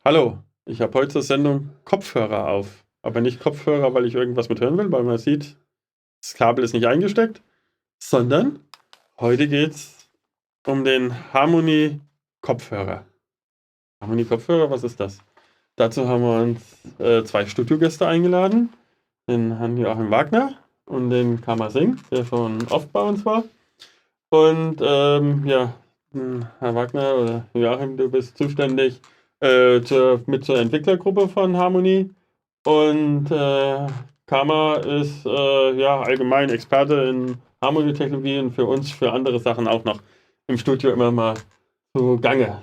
Hallo, ich habe heute zur Sendung Kopfhörer auf. Aber nicht Kopfhörer, weil ich irgendwas mit hören will, weil man sieht, das Kabel ist nicht eingesteckt, sondern heute geht es um den Harmony-Kopfhörer. Harmony-Kopfhörer, was ist das? Dazu haben wir uns zwei Studiogäste eingeladen, den Herrn Joachim Wagner und den Kama Singh, der schon oft bei uns war. Und ja, Herr Wagner oder Joachim, du bist zuständig zur Entwicklergruppe von Harmony. Und Kama ist ja allgemein Experte in Harmony-Technologien für uns, für andere Sachen auch noch im Studio immer mal zugange.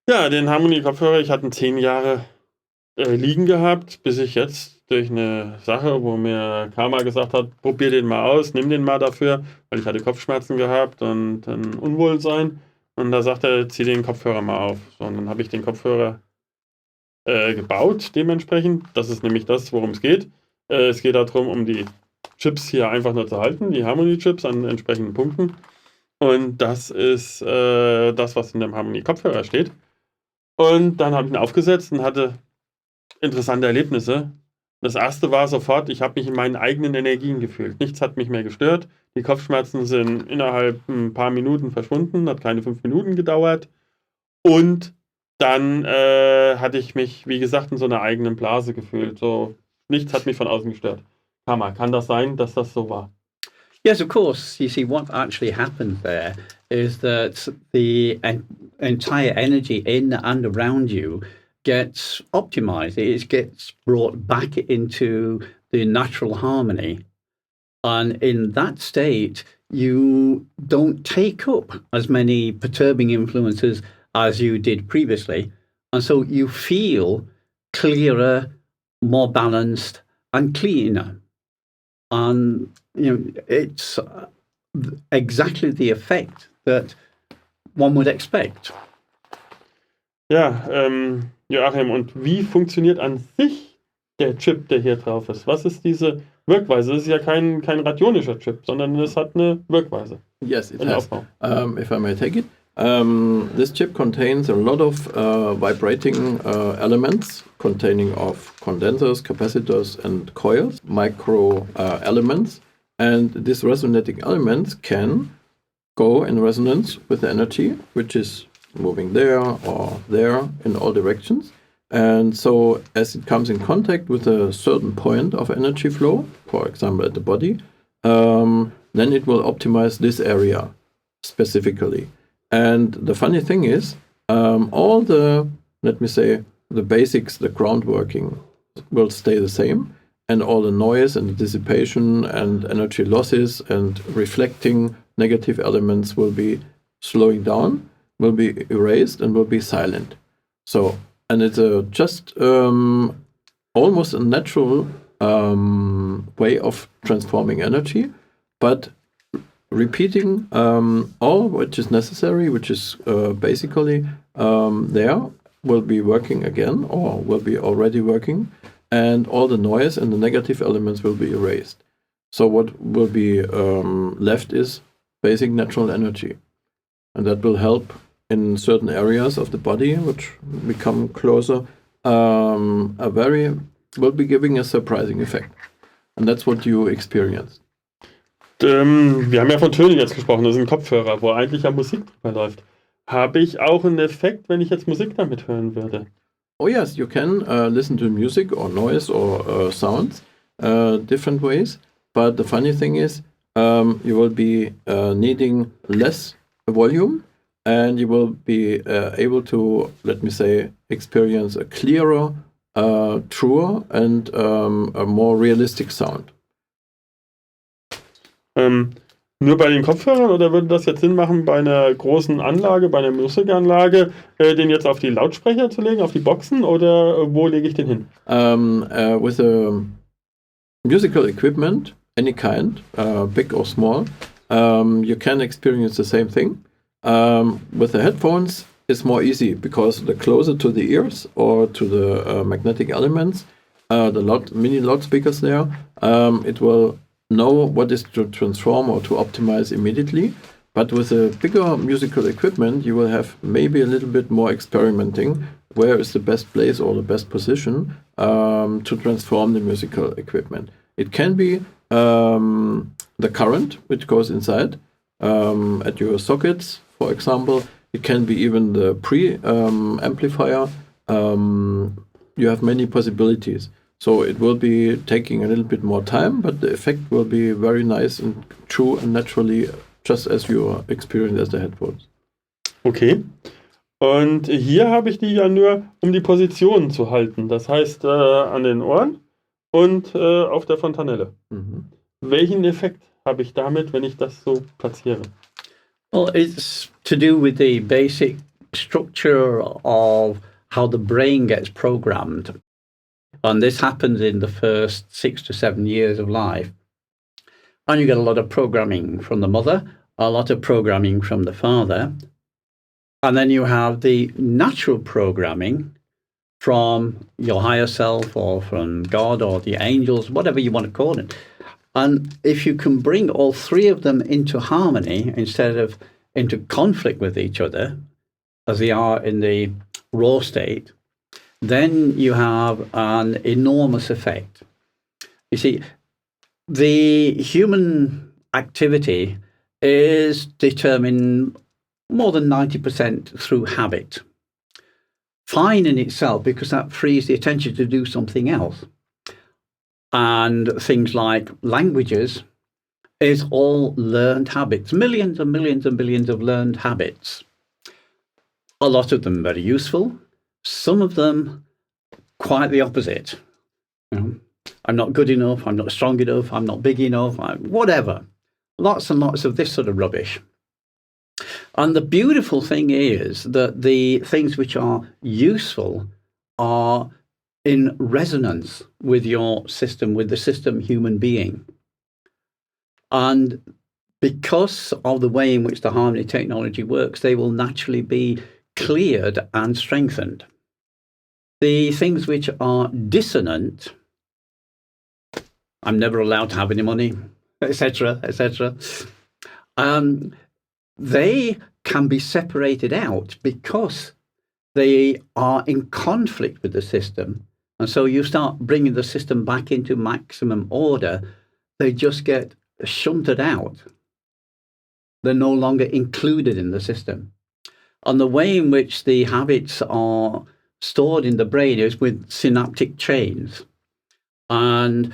Ja, den Harmony-Kopfhörer, ich hatte ihn 10 Jahre liegen gehabt, bis ich jetzt durch eine Sache, wo mir Karma gesagt hat, probier den mal aus, nimm den mal dafür, weil ich hatte Kopfschmerzen gehabt und ein Unwohlsein. Und da sagt er, zieh den Kopfhörer mal auf. So, und dann habe ich den Kopfhörer gebaut dementsprechend. Das ist nämlich das, worum es geht. Es geht darum, um die Chips hier einfach nur zu halten, die Harmony-Chips an entsprechenden Punkten. Und das ist das, was in dem Harmony-Kopfhörer steht. Und dann habe ich ihn aufgesetzt und hatte interessante Erlebnisse. Das erste war sofort, ich habe mich in meinen eigenen Energien gefühlt. Nichts hat mich mehr gestört. Die Kopfschmerzen sind innerhalb ein paar Minuten verschwunden, hat keine 5 Minuten gedauert. Und dann hatte ich mich, wie gesagt, in so einer eigenen Blase gefühlt. So, nichts hat mich von außen gestört. Kann das sein, dass das so war? Yes, of course. You see, what actually happened there is that the entire energy in and around you gets optimized. It gets brought back into the natural harmony. And in that state, you don't take up as many perturbing influences as you did previously. And so you feel clearer, more balanced, and cleaner. And it's exactly the effect that one would expect. Ja, Joachim, und wie funktioniert an sich der Chip, der hier drauf ist? Was ist diese Wirkweise? Es ist ja kein radionischer Chip, sondern es hat eine Wirkweise. Yes, it has. If I may take it. This chip contains a lot of vibrating elements containing of condensers, capacitors and coils, micro elements. And these resonating elements can go in resonance with the energy, which is moving there or there in all directions. And so as it comes in contact with a certain point of energy flow, for example at the body, then it will optimize this area specifically. And the funny thing is, all the, let me say, the basics, the groundworking will stay the same, and all the noise and the dissipation and energy losses and reflecting negative elements will be slowing down, will be erased, and will be silent. So, and it's just almost a natural way of transforming energy, but repeating all which is necessary, which is basically there, will be working again or will be already working, and all the noise and the negative elements will be erased. So what will be left is basic natural energy, and that will help in certain areas of the body which become closer, will be giving a surprising effect, and that's what you experience. Wir haben ja von Tönen jetzt gesprochen, das sind Kopfhörer, wo eigentlich ja Musik drüber läuft. Habe ich auch einen Effekt, wenn ich jetzt Musik damit hören würde? Oh yes, you can listen to music or noise or sounds different ways, but the funny thing is you will be needing less volume, and you will be able to, let me say, experience a clearer, truer and a more realistic sound. Nur bei den Kopfhörern oder würde das jetzt Sinn machen, bei einer großen Anlage, bei einer Musikanlage, den jetzt auf die Lautsprecher zu legen, auf die Boxen, oder wo lege ich den hin? With a musical equipment, any kind, big or small, you can experience the same thing. With the headphones, it's more easy because the closer to the ears or to the magnetic elements, the mini loudspeakers there, it will know what is to transform or to optimize immediately. But with a bigger musical equipment, you will have maybe a little bit more experimenting. Where is the best place or the best position to transform the musical equipment? It can be the current which goes inside at your sockets, for example. It can be even the pre-amplifier. You have many possibilities. So it will be taking a little bit more time, but the effect will be very nice and true and naturally, just as you experience as the headphones. Okay. Und hier habe ich die ja nur, um die Position zu halten. Das heißt, an den Ohren und auf der Fontanelle. Mhm. Welchen Effekt habe ich damit, wenn ich das so platziere? Well, it's to do with the basic structure of how the brain gets programmed. And this happens in the first 6 to 7 years of life. And you get a lot of programming from the mother, a lot of programming from the father. And then you have the natural programming from your higher self or from God or the angels, whatever you want to call it. And if you can bring all three of them into harmony instead of into conflict with each other, as they are in the raw state, then you have an enormous effect. You see, the human activity is determined more than 90% through habit. Fine in itself, because that frees the attention to do something else. And things like languages is all learned habits, millions and millions and millions of learned habits. A lot of them very useful, some of them quite the opposite. You know, I'm not good enough, I'm not strong enough, I'm not big enough, whatever. Lots and lots of this sort of rubbish. And the beautiful thing is that the things which are useful are in resonance with your system, with the system human being. And because of the way in which the harmony technology works, they will naturally be cleared and strengthened. The things which are dissonant, I'm never allowed to have any money, etc., etc., they can be separated out because they are in conflict with the system. And so you start bringing the system back into maximum order, they just get shunted out. They're no longer included in the system. And the way in which the habits are stored in the brain is with synaptic chains. And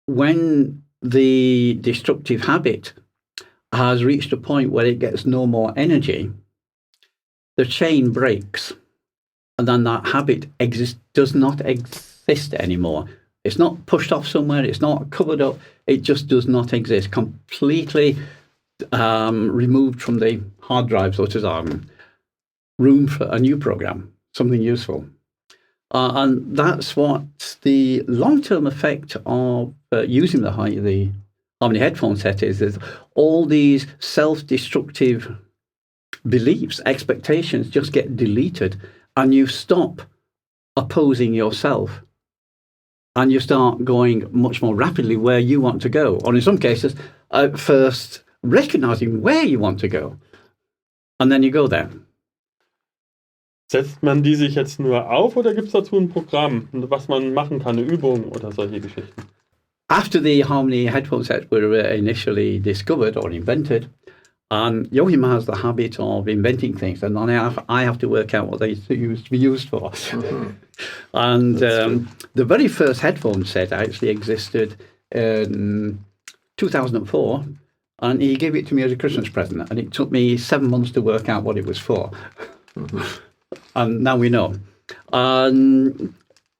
when the destructive habit has reached a point where it gets no more energy, the chain breaks. And then that habit does not exist anymore. It's not pushed off somewhere, it's not covered up, it just does not exist, completely removed from the hard drive, so to say, room for a new program, something useful. And that's what the long-term effect of using the Harmony headphone set is all these self-destructive beliefs, expectations just get deleted, and you stop opposing yourself. And you start going much more rapidly where you want to go. Or in some cases, first recognizing where you want to go. And then you go there. Setzt man die sich jetzt nur auf oder gibt es dazu ein Programm, was man machen kann, eine Übung oder solche Geschichten? After the Harmony headphone sets were initially discovered or invented, Joachim has the habit of inventing things, and I have to work out what they used to be used for. Mm-hmm. And the very first headphone set actually existed in 2004, and he gave it to me as a Christmas present, and it took me 7 months to work out what it was for. Mm-hmm. And now we know. And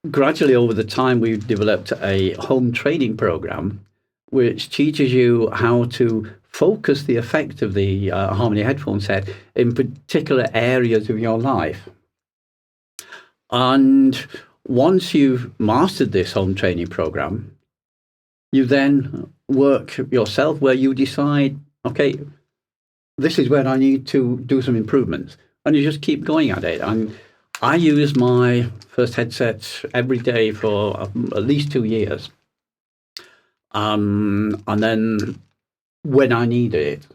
gradually over the time, we've developed a home training program which teaches you how to focus the effect of the Harmony headphone set in particular areas of your life. And once you've mastered this home training program, you then work yourself where you decide, okay, this is where I need to do some improvements. And you just keep going at it. And I use my first headset every day for at least 2 years. And then when I need it,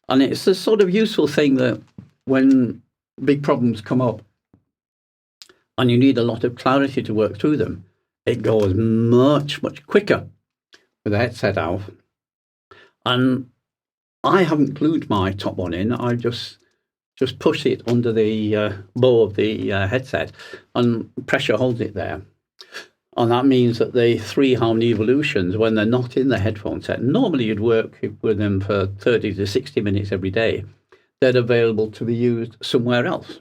And it's a sort of useful thing that when big problems come up and you need a lot of clarity to work through them, it goes much, much quicker with the headset out. And I haven't glued my top one in. I just push it under the bow of the headset, and pressure holds it there. And that means that the 3 harmony evolutions, when they're not in the headphone set, normally you'd work with them for 30 to 60 minutes every day. They're available to be used somewhere else.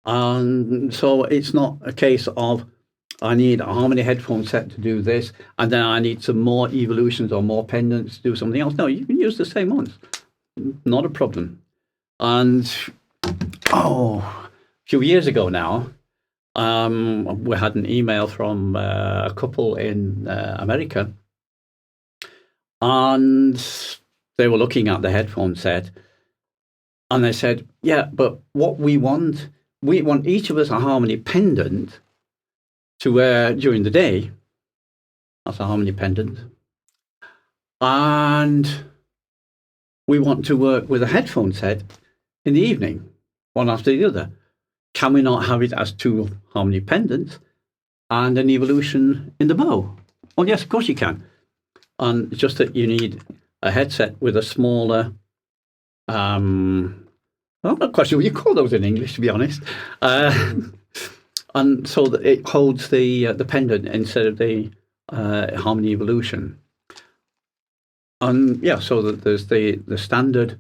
And so it's not a case of, I need a harmony headphone set to do this, and then I need some more evolutions or more pendants to do something else. No, you can use the same ones. Not a problem. And, a few years ago now, we had an email from a couple in America, and they were looking at the headphone set, and they said, yeah, but what we want each of us a harmony pendant to wear during the day. That's a harmony pendant. And we want to work with a headphone set in the evening, one after the other. Can we not have it as 2 harmony pendants and an evolution in the bow? Oh, yes, of course you can. And it's just that you need a headset with a smaller, I'm not quite sure what you call those in English, to be honest. And so that it holds the pendant instead of the harmony evolution. And yeah, so that there's the standard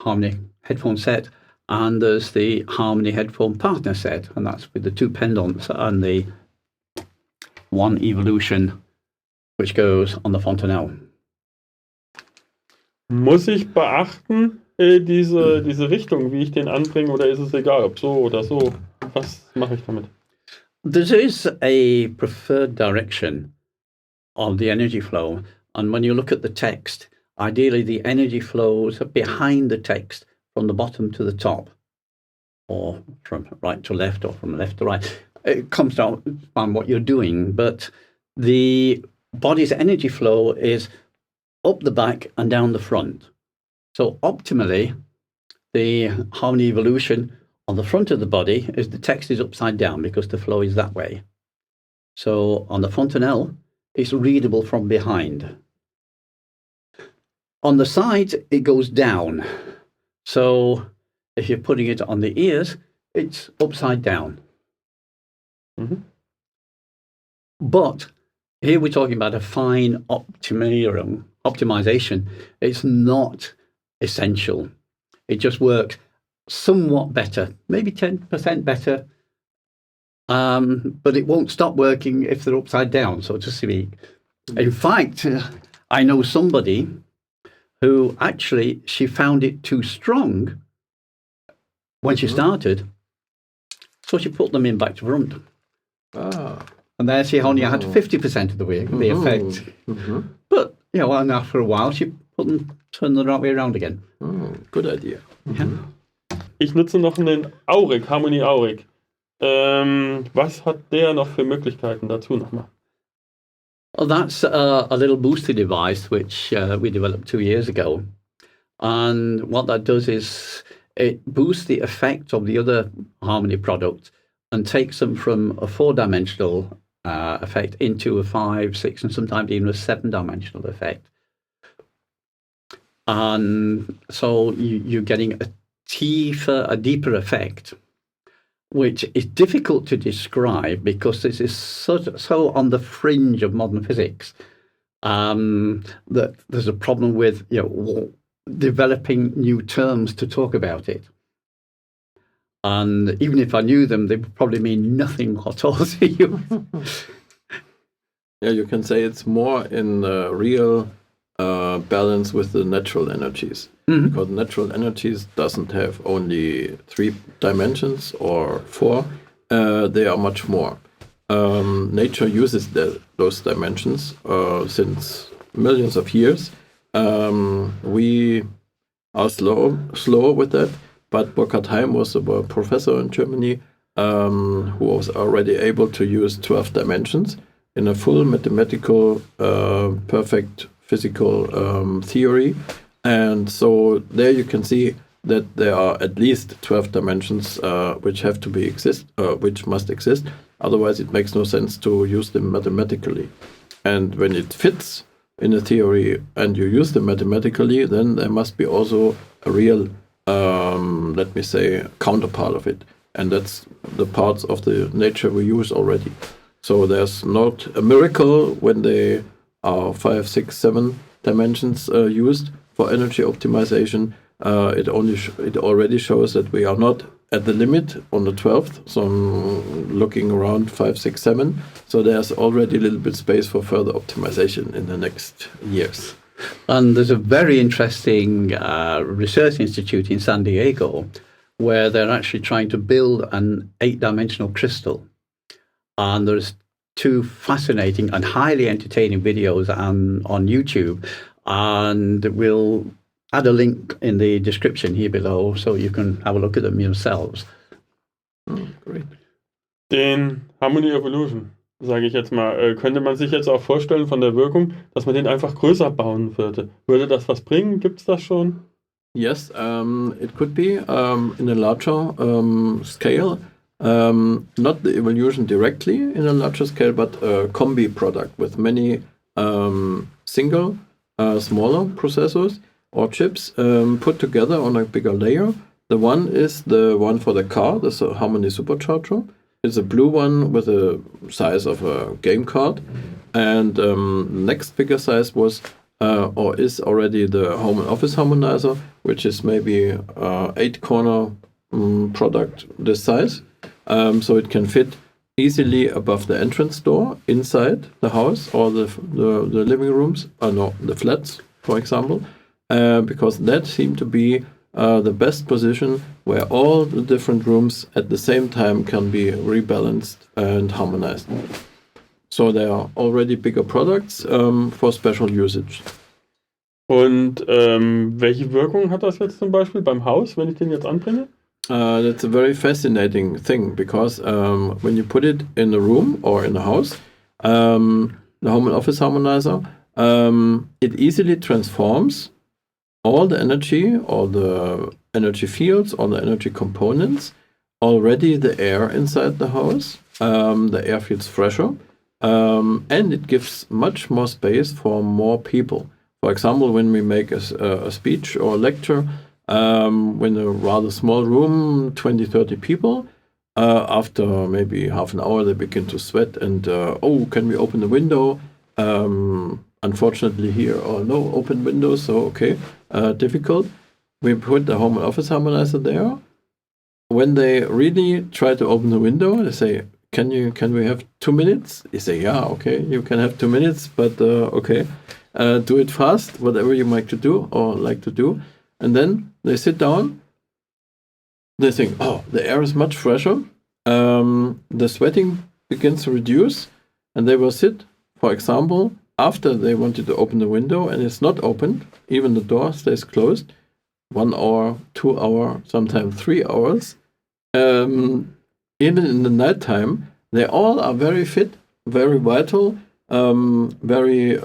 harmony headphone set, and there's the harmony headphone partner set, and that's with the 2 pendants and the 1 evolution which goes on the fontanelle. Muss ich beachten, diese Richtung, wie ich den anbringe, oder ist es egal, ob so oder so? Was mache ich damit? There is a preferred direction of the energy flow, and when you look at the text, ideally the energy flows behind the text from the bottom to the top, or from right to left, or from left to right. It comes down on what you're doing, but the body's energy flow is up the back and down the front. So optimally, the harmony evolution on the front of the body is the text is upside down because the flow is that way. So on the fontanelle, it's readable from behind. On the sides, it goes down. So if you're putting it on the ears, it's upside down. Mhm. But here we're talking about a fine optimization. It's not essential. It just works somewhat better, maybe 10% better, but it won't stop working if they're upside down, so to speak. In fact, I know somebody who actually, she found it too strong when she started, so she put them in back to front. And there she only had 50% of the effect. But, and after a while, she put them, turned the right way around again. Good idea. Yeah. Ich nutze noch einen Auric, Harmony Auric. Was hat der noch für Möglichkeiten dazu nochmal? Well, that's a little booster device which we developed 2 years ago. And what that does is it boosts the effect of the other Harmony product and takes them from a 4-dimensional effect into a 5, 6, and sometimes even a 7-dimensional effect. And so you're getting a deeper effect, which is difficult to describe because this is so on the fringe of modern physics that there's a problem with developing new terms to talk about it. And even if I knew them, they would probably mean nothing at all to you. Yeah, you can say it's more in real balance with the natural energies. Because natural energies doesn't have only 3 dimensions or 4, they are much more. Nature uses those dimensions since millions of years. We are slow with that, but Burkhard Heim was a professor in Germany who was already able to use 12 dimensions in a full mathematical, perfect physical theory. And so there you can see that there are at least 12 dimensions which have to be which must exist. Otherwise, it makes no sense to use them mathematically. And when it fits in a theory and you use them mathematically, then there must be also a real, let me say, counterpart of it. And that's the parts of the nature we use already. So there's not a miracle when they are 5, 6, 7 dimensions used for energy optimization. It already shows that we are not at the limit on the 12th. So I'm looking around 5, 6, 7. So there's already a little bit space for further optimization in the next years. And there's a very interesting research institute in San Diego where they're actually trying to build an 8-dimensional crystal. And there's 2 fascinating and highly entertaining videos on YouTube. And we'll add a link in the description here below so you can have a look at them yourselves. Great. Den Harmony Evolution, sage ich jetzt mal, könnte man sich jetzt auch vorstellen von der Wirkung, dass man den einfach größer bauen würde. Würde das was bringen? Gibt es das schon? Yes, it could be in a larger scale. Not the evolution directly in a larger scale, but a combi product with many single smaller processors or chips put together on a bigger layer. The one is the one for the car, the Harmony Supercharger. It's a blue one with the size of a game card. And next bigger size was or is already the home and office harmonizer, which is maybe 8-corner product this size. So it can fit easily above the entrance door inside the house or the living rooms, the flats, for example, because that seemed to be the best position where all the different rooms at the same time can be rebalanced and harmonized. So they are already bigger products for special usage. Und welche Wirkung hat das jetzt zum Beispiel beim Haus, wenn ich den jetzt anbringe? That's a very fascinating thing because when you put it in a room or in a house, the home and office harmonizer, it easily transforms all the energy fields, all the energy components, already the air inside the house. The air feels fresher. And it gives much more space for more people. For example, when we make a speech or a lecture, when a rather small room, 20, 30 people, after maybe half an hour, they begin to sweat and, can we open the window? Unfortunately here, no open windows, so okay, difficult. We put the home and office harmonizer there. When they really try to open the window, they say, can we have 2 minutes? You say, yeah, okay, you can have 2 minutes, but okay, do it fast, whatever you like to do. And then they sit down, they think, the air is much fresher, the sweating begins to reduce, and they will sit, for example, after they wanted to open the window and it's not opened, even the door stays closed, 1 hour, 2 hours, sometimes 3 hours. Even in the nighttime, they all are very fit, very vital, very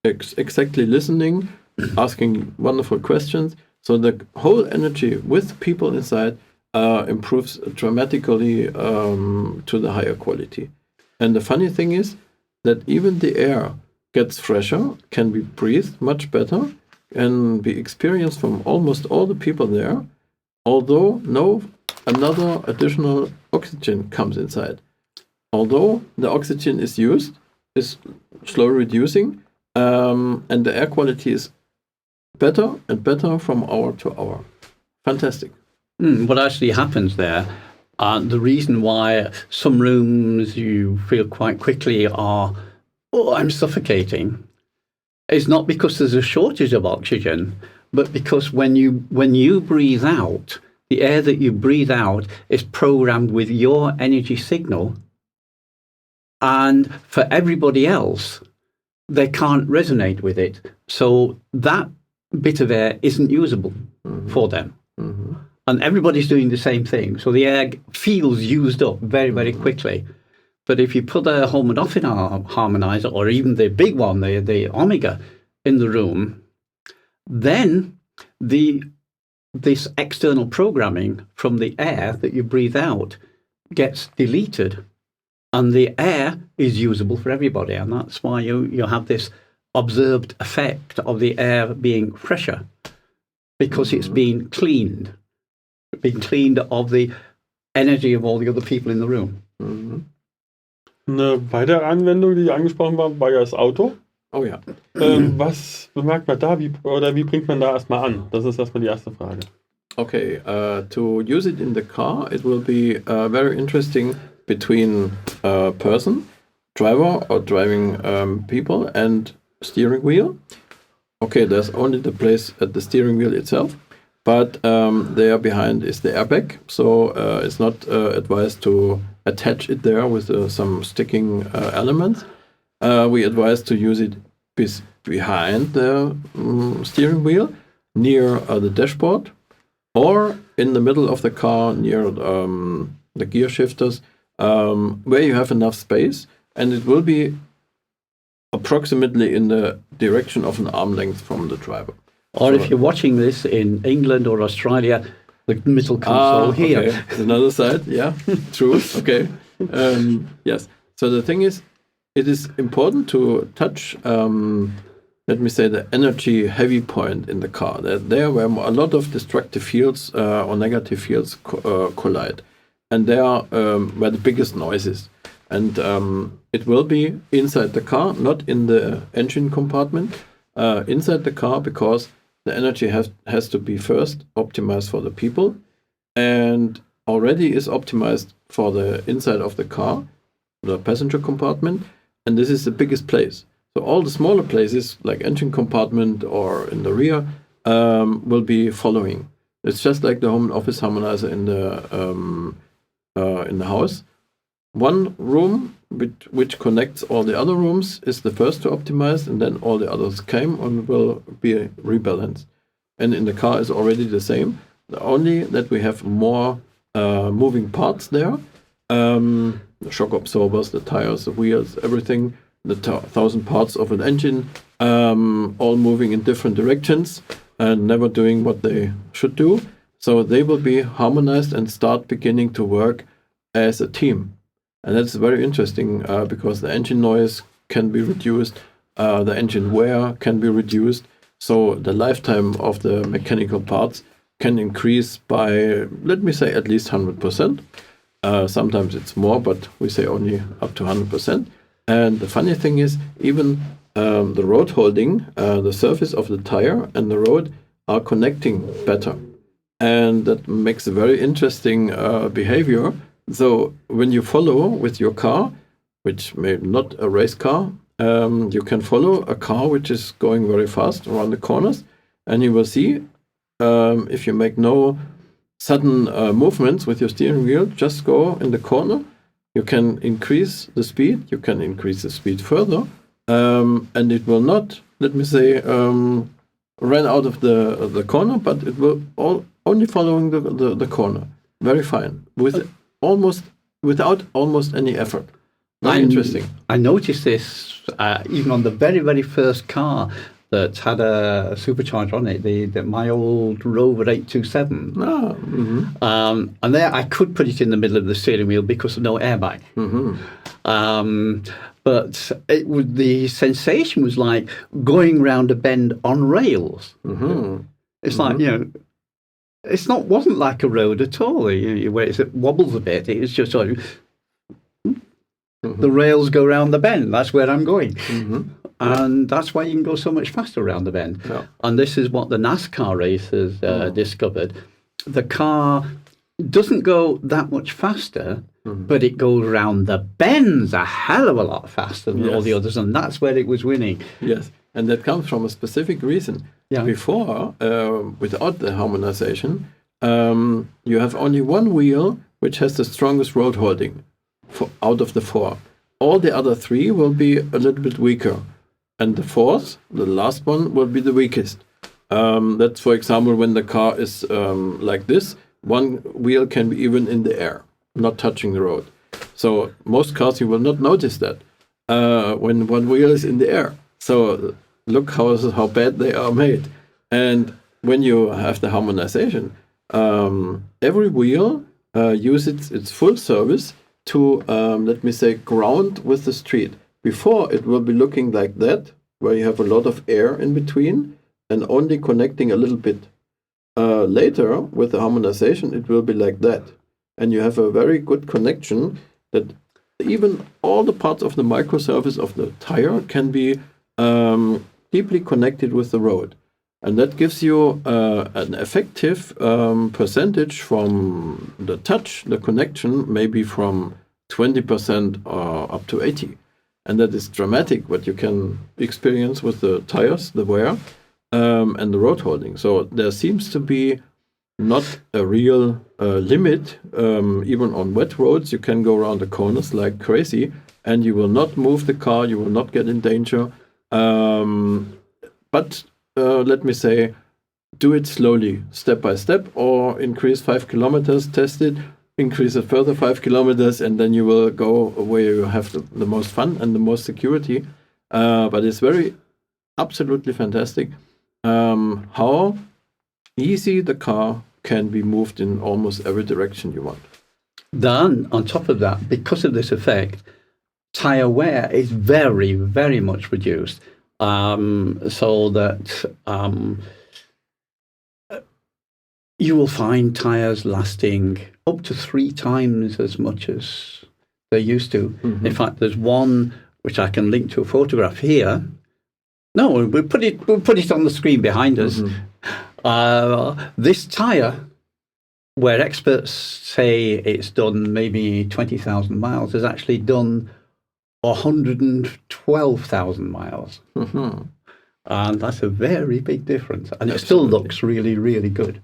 exactly listening, asking wonderful questions. So the whole energy with people inside improves dramatically to the higher quality. And the funny thing is that even the air gets fresher, can be breathed much better, and be experienced from almost all the people there, although no another additional oxygen comes inside. Although the oxygen is used, is slowly reducing, and the air quality is better and better from hour to hour. Fantastic. What actually happens there, the reason why some rooms you feel quite quickly are, I'm suffocating, is not because there's a shortage of oxygen, but because when you breathe out, the air that you breathe out is programmed with your energy signal, and for everybody else, they can't resonate with it. So that bit of air isn't usable for them. Mm-hmm. And everybody's doing the same thing. So the air feels used up very, very quickly. But if you put a home and office harmonizer, or even the big one, the Omega, in the room, then this external programming from the air that you breathe out gets deleted, and the air is usable for everybody, and that's why you have this observed effect of the air being fresher, because it's been cleaned of the energy of all the other people in the room. Eine weitere Anwendung, die angesprochen war ja das Auto. Oh ja. Was bemerkt man da, wie bringt man da erstmal an? Das ist erstmal die erste Frage. Okay, to use it in the car, it will be very interesting between a person, driver or driving people, and steering wheel. Okay, there's only the place at the steering wheel itself, but there behind is the airbag, so it's not advised to attach it there with some sticking elements. We advise to use it behind the steering wheel, near the dashboard, or in the middle of the car near the gear shifters, where you have enough space, and it will be approximately in the direction of an arm length from the driver. Or if you're watching this in England or Australia, the middle console here. Okay. Another side, yeah, true. Okay, yes. So the thing is, it is important to touch, let me say, the energy heavy point in the car. There where a lot of destructive fields or negative fields collide, and there where the biggest noise is. And it will be inside the car, not in the engine compartment, inside the car, because the energy has to be first optimized for the people, and already is optimized for the inside of the car, the passenger compartment, and this is the biggest place. So all the smaller places, like engine compartment or in the rear, will be following. It's just like the home office harmonizer in the house. One room which connects all the other rooms is the first to optimize, and then all the others came and will be rebalanced. And in the car is already the same, only that we have more moving parts there. The shock absorbers, the tires, the wheels, everything, the 1,000 parts of an engine, all moving in different directions and never doing what they should do. So they will be harmonized and start beginning to work as a team. And that's very interesting because the engine noise can be reduced, the engine wear can be reduced, so the lifetime of the mechanical parts can increase by, let me say, at least 100%. Sometimes it's more, but we say only up to 100%. And the funny thing is, even the road holding, the surface of the tire and the road are connecting better. And that makes a very interesting behavior. So when you follow with your car, which may not a race car, you can follow a car which is going very fast around the corners, and you will see if you make no sudden movements with your steering wheel, just go in the corner. You can increase the speed, you can increase the speed further, and it will not, let me say, run out of the corner, but it will only following the corner. Very fine, without almost any effort. Very interesting. I noticed this even on the very, very first car that had a supercharger on it, my old Rover 827. And there I could put it in the middle of the steering wheel because of no airbag. But the sensation was like going round a bend on rails. It's like, wasn't like a road at all, where it wobbles a bit. It's just sort of, the rails go round the bend. That's where I'm going. And that's why you can go so much faster around the bend. Yeah. And this is what the NASCAR racers discovered. The car doesn't go that much faster, but it goes around the bends a hell of a lot faster than all the others, and that's where it was winning. Yes, and that comes from a specific reason. Yeah. Before, without the harmonization, you have only one wheel which has the strongest road holding out of the four. All the other three will be a little bit weaker. And the fourth, the last one, will be the weakest. That's, for example, when the car is like this, one wheel can be even in the air, not touching the road. So most cars, you will not notice that when one wheel is in the air. So look how bad they are made. And when you have the harmonization, every wheel uses its full service to, let me say, ground with the street. Before, it will be looking like that, where you have a lot of air in between and only connecting a little bit. Later, with the harmonization, it will be like that. And you have a very good connection that even all the parts of the microsurface of the tire can be deeply connected with the road. And that gives you an effective percentage from the touch, the connection, maybe from 20% up to 80%. And that is dramatic, what you can experience with the tires, the wear, and the road holding. So there seems to be not a real limit. Even on wet roads, you can go around the corners like crazy, and you will not move the car, you will not get in danger. But let me say, do it slowly, step by step, or increase 5 kilometers, test it, increase it further 5 kilometers, and then you will go where you have the most fun and the most security. But it's absolutely fantastic how easy the car can be moved in almost every direction you want. Then, on top of that, because of this effect, tire wear is very, very much reduced. So that you will find tires lasting up to 3 times as much as they used to. Mm-hmm. In fact, there's one which I can link to a photograph here. No, we'll put it on the screen behind us. Mm-hmm. This tire, where experts say it's done maybe 20,000 miles, has actually done 112,000 miles. Mm-hmm. And that's a very big difference. And it still looks really, really good.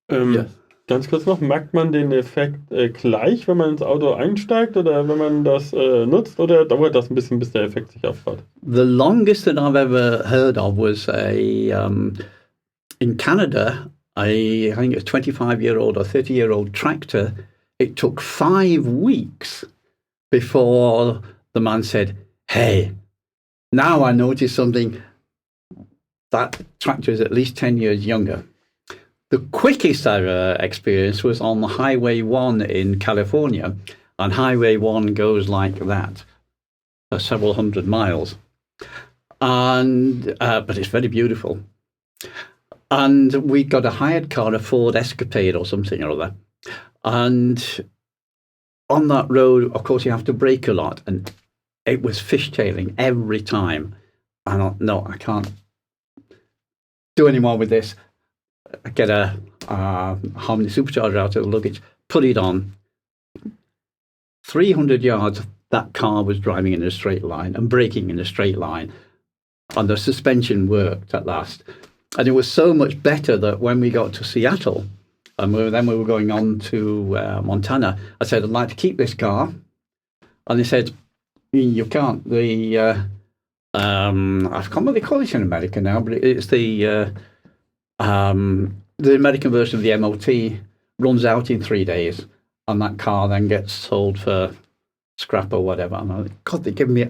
Yes. Ganz kurz noch, merkt man den Effekt gleich, wenn man ins Auto einsteigt oder wenn man das nutzt, oder dauert das ein bisschen, bis der Effekt sich aufbaut? The longest that I've ever heard of was in Canada, I think it was a 25-year-old or 30-year-old tractor. It took 5 weeks before the man said, "Hey, now I notice something. That tractor is at least 10 years younger." The quickest I ever experienced was on the Highway 1 in California. And Highway 1 goes like that for several hundred miles. And but it's very beautiful. And we got a hired car, a Ford Escapade or something or other. And on that road, of course, you have to brake a lot. And it was fishtailing every time. And I thought, no, I can't do any more with this. Get a Harmony supercharger out of the luggage, put it on. 300 yards, that car was driving in a straight line and braking in a straight line. And the suspension worked at last. And it was so much better that when we got to Seattle, and then we were going on to Montana, I said, I'd like to keep this car. And they said, you can't. I forgot what they call it in America now, but it's the American version of the MOT runs out in 3 days, and that car then gets sold for scrap or whatever. And I thought, God, they give me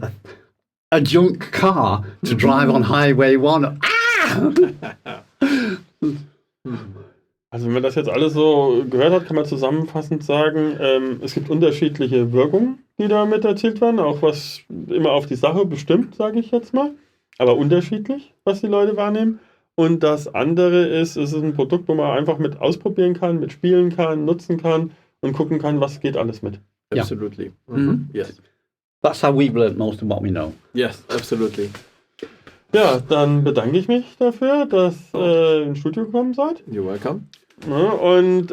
a junk car to drive on Highway 1. Also wenn man das jetzt alles so gehört hat, kann man zusammenfassend sagen, es gibt unterschiedliche Wirkungen, die damit erzielt werden, auch was immer auf die Sache bestimmt, sage ich jetzt mal, aber unterschiedlich, was die Leute wahrnehmen. Und das andere ist, es ist ein Produkt, wo man einfach mit ausprobieren kann, mit spielen kann, nutzen kann und gucken kann, was geht alles mit. Absolutely. Yeah. Mm-hmm. Yes. That's how we've learned most of what we know. Yes, absolutely. Ja, dann bedanke ich mich dafür, dass ihr ins Studio gekommen seid. You're welcome. Ja, und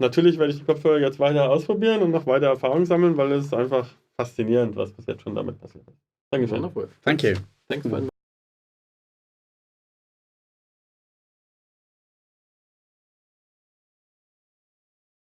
natürlich werde ich die Kopfhörer jetzt weiter ausprobieren und noch weiter Erfahrung sammeln, weil es ist einfach faszinierend, was bis jetzt schon damit passiert ist. Dankeschön. Wonderful. Thank you. Thanks for